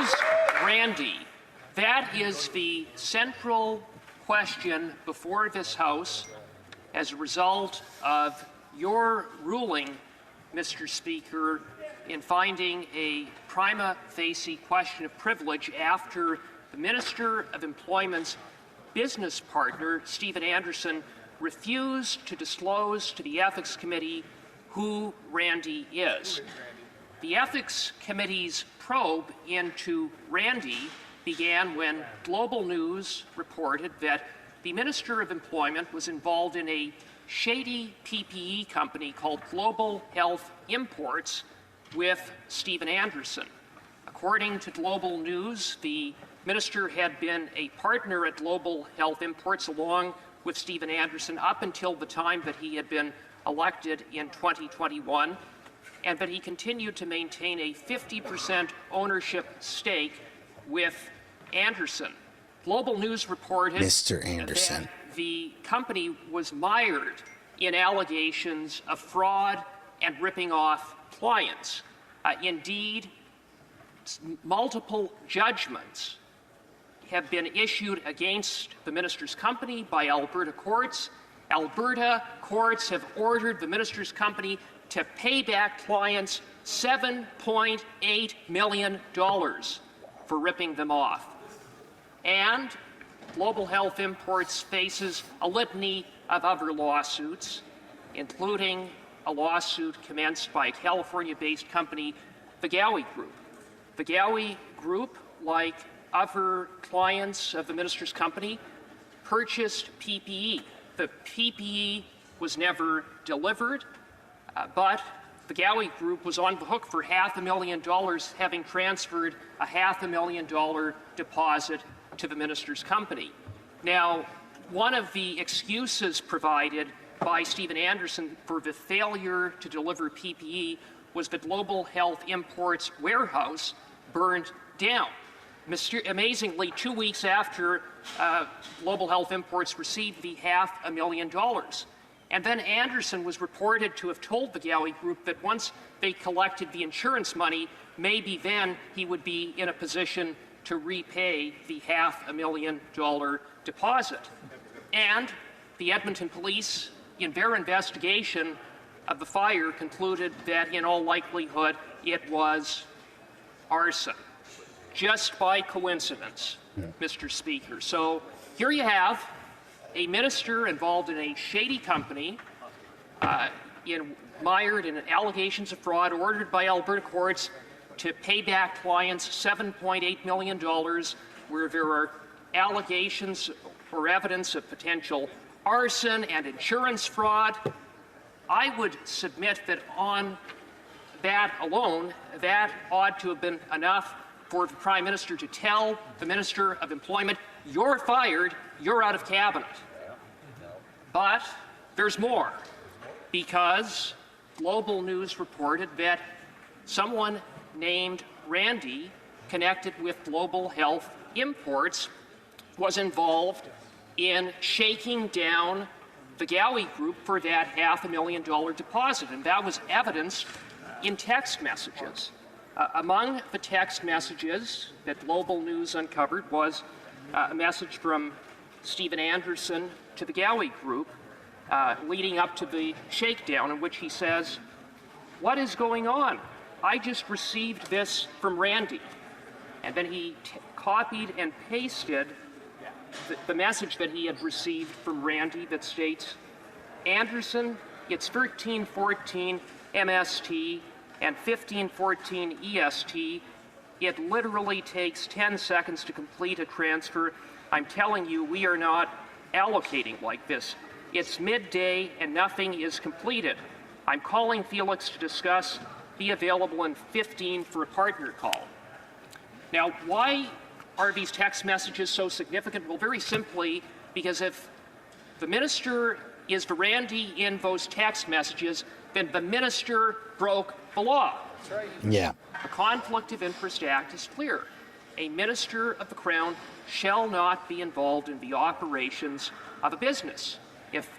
is Randy? That is the central question before this House as a result of your ruling, Mr. Speaker, in finding a prima facie question of privilege after the Minister of Employment's business partner, Stephen Anderson, refused to disclose to the Ethics Committee who Randy is. The Ethics Committee's probe into Randy began when Global News reported that the Minister of Employment was involved in a shady PPE company called Global Health Imports with Stephen Anderson. According to Global News, the minister had been a partner at Global Health Imports along with Stephen Anderson up until the time that he had been elected in 2021, and that he continued to maintain a 50% ownership stake with Anderson. Global News reported Mr. Anderson. that the company was mired in allegations of fraud and ripping off clients. Indeed, multiple judgments have been issued against the minister's company by Alberta courts. Alberta courts have ordered the minister's company to pay back clients $7.8 million for ripping them off. And Global Health Imports faces a litany of other lawsuits, including a lawsuit commenced by a California-based company, the Gowie Group. The Gowie Group, like other clients of the minister's company, purchased PPE. The PPE was never delivered, but the Gowie Group was on the hook for $500,000, having transferred a $500,000 deposit to the minister's company. Now, one of the excuses provided by Stephen Anderson for the failure to deliver PPE was the Global Health Imports warehouse burned down. Amazingly, 2 weeks after Global Health Imports received the $500,000. And then Anderson was reported to have told the Gowie Group that once they collected the insurance money, maybe then he would be in a position to repay the $500,000 deposit. And the Edmonton police, in their investigation of the fire, concluded that in all likelihood it was arson. Just by coincidence, Mr. Speaker. So here you have a minister involved in a shady company, mired in allegations of fraud, ordered by Alberta courts to pay back clients $7.8 million, where there are allegations or evidence of potential arson and insurance fraud. I would submit that on that alone, that ought to have been enough for the Prime Minister to tell the Minister of Employment, you're fired, you're out of cabinet. But there's more, because Global News reported that someone named Randy, connected with Global Health Imports, was involved in shaking down the Gowie Group for that $500,000 deposit, and that was evidenced in text messages. Among the text messages that Global News uncovered was a message from Stephen Anderson to the Gowie Group leading up to the shakedown, in which he says, "What is going on? I just received this from Randy." And then he copied and pasted the message that he had received from Randy that states, "Anderson, it's 1314 MST and 1514 EST. It literally takes 10 seconds to complete a transfer. I'm telling you, we are not allocating like this. It's midday and nothing is completed. I'm calling Felix to discuss. Be available in 15 for a partner call." Now, why are these text messages so significant? Well, very simply, because if the minister is the Randy in those text messages, then the minister broke the law. Yeah. The Conflict of Interest Act is clear. A minister of the Crown shall not be involved in the operations of a business. If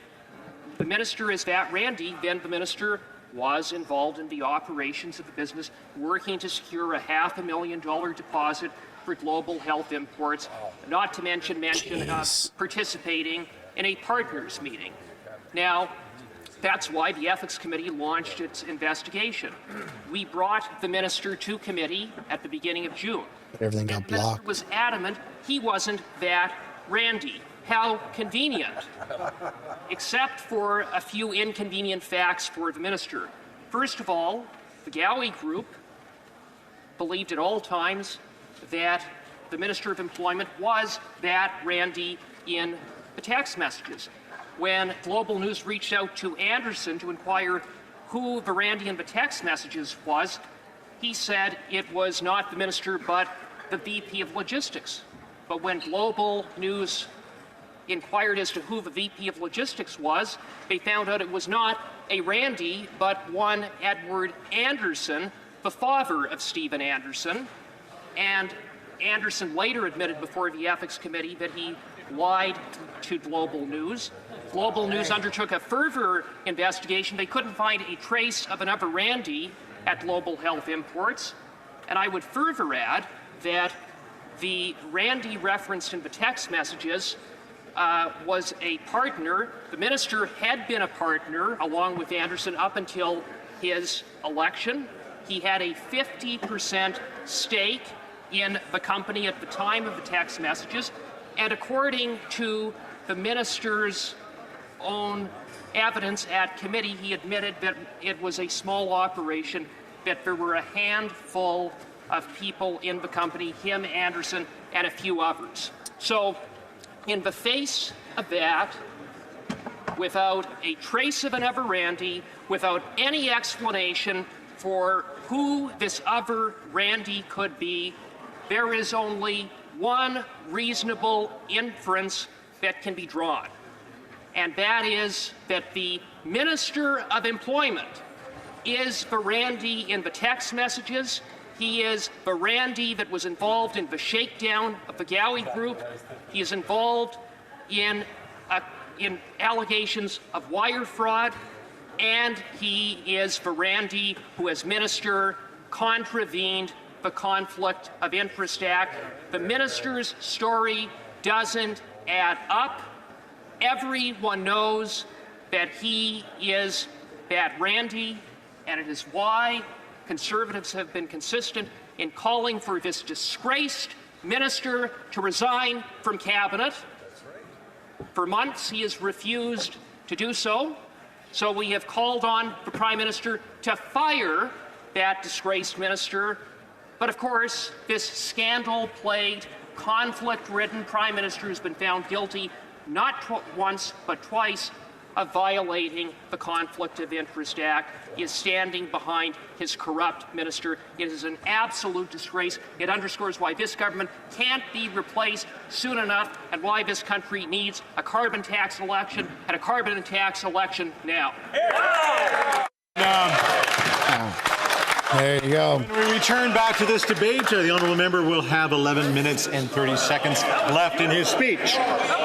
the minister is that Randy, then the minister was involved in the operations of the business, working to secure a $500,000 deposit for Global Health Imports, not to mention participating in a partners meeting. Now, that's why the Ethics Committee launched its investigation. We brought the minister to committee at the beginning of June. But everything got The minister blocked. was adamant he wasn't that randy. How convenient, except for a few inconvenient facts for the minister. First of all, the Gowie Group believed at all times that the Minister of Employment was that randy in the text messages. When Global News reached out to Anderson to inquire who the randy in the text messages was, he said it was not the minister but the VP of Logistics. But when Global News inquired as to who the VP of Logistics was, they found out it was not a randy, but one Edward Anderson, the father of Stephen Anderson. And Anderson later admitted before the Ethics Committee that he lied to Global News. Global News undertook a further investigation. They couldn't find a trace of another randy at Global Health Imports. And I would further add that the randy referenced in the text messages was a partner. The minister had been a partner along with Anderson up until his election. He had a 50% stake in the company at the time of the text messages. And according to the minister's own evidence at committee, he admitted that it was a small operation, that there were a handful of people in the company, him, Anderson, and a few others. So, in the face of that, without a trace of another randy, without any explanation for who this other randy could be, there is only one reasonable inference that can be drawn, and that is that the Minister of Employment is the randy in the text messages. He is the randy that was involved in the shakedown of the Gowie Group. He is involved in allegations of wire fraud, and he is the randy who, as minister, contravened the Conflict of Interest Act. The minister's story doesn't add up. Everyone knows that he is that randy, and it is why Conservatives have been consistent in calling for this disgraced minister to resign from cabinet. For months, he has refused to do so. So we have called on the Prime Minister to fire that disgraced minister. But of course, this scandal-plagued, conflict-ridden Prime Minister has been found guilty not once but twice of violating the Conflict of Interest Act. He is standing behind his corrupt minister. It is an absolute disgrace. It underscores why this government can't be replaced soon enough and why this country needs a carbon tax election and a carbon tax election now. There you go. When we return back to this debate, the honourable member will have 11 minutes and 30 seconds left in his speech.